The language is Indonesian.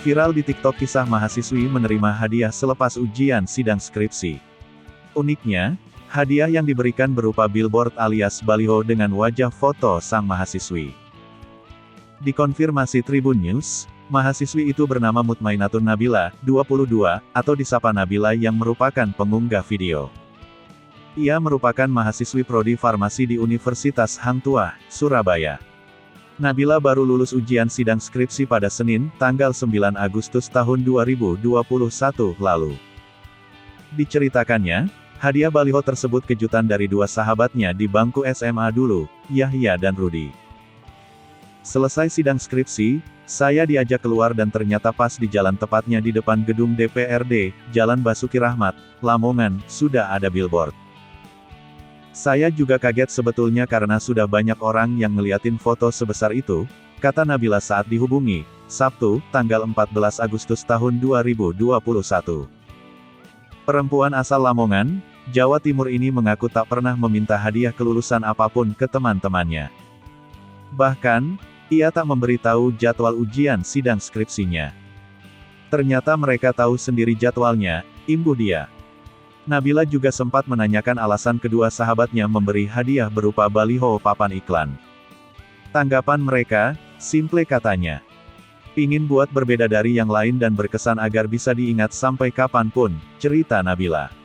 Viral di TikTok kisah mahasiswi menerima hadiah selepas ujian sidang skripsi. Uniknya, hadiah yang diberikan berupa billboard alias baliho dengan wajah foto sang mahasiswi. Dikonfirmasi Tribun News, mahasiswi itu bernama Mutmainatun Nabila, 22, atau disapa Nabila yang merupakan pengunggah video. Ia merupakan mahasiswi prodi farmasi di Universitas Hang Tuah, Surabaya. Nabila baru lulus ujian sidang skripsi pada Senin, tanggal 9 Agustus tahun 2021 lalu. Diceritakannya, hadiah baliho tersebut kejutan dari dua sahabatnya di bangku SMA dulu, Yahya dan Rudi. Selesai sidang skripsi, saya diajak keluar dan ternyata pas di jalan tepatnya di depan gedung DPRD, Jalan Basuki Rahmat, Lamongan, sudah ada billboard. Saya juga kaget sebetulnya karena sudah banyak orang yang ngeliatin foto sebesar itu, kata Nabila saat dihubungi, Sabtu, tanggal 14 Agustus tahun 2021. Perempuan asal Lamongan, Jawa Timur ini mengaku tak pernah meminta hadiah kelulusan apapun ke teman-temannya. Bahkan, ia tak memberitahu jadwal ujian sidang skripsinya. Ternyata mereka tahu sendiri jadwalnya, imbuh dia. Nabila juga sempat menanyakan alasan kedua sahabatnya memberi hadiah berupa baliho papan iklan. Tanggapan mereka, simple katanya. Ingin buat berbeda dari yang lain dan berkesan agar bisa diingat sampai kapanpun, cerita Nabila.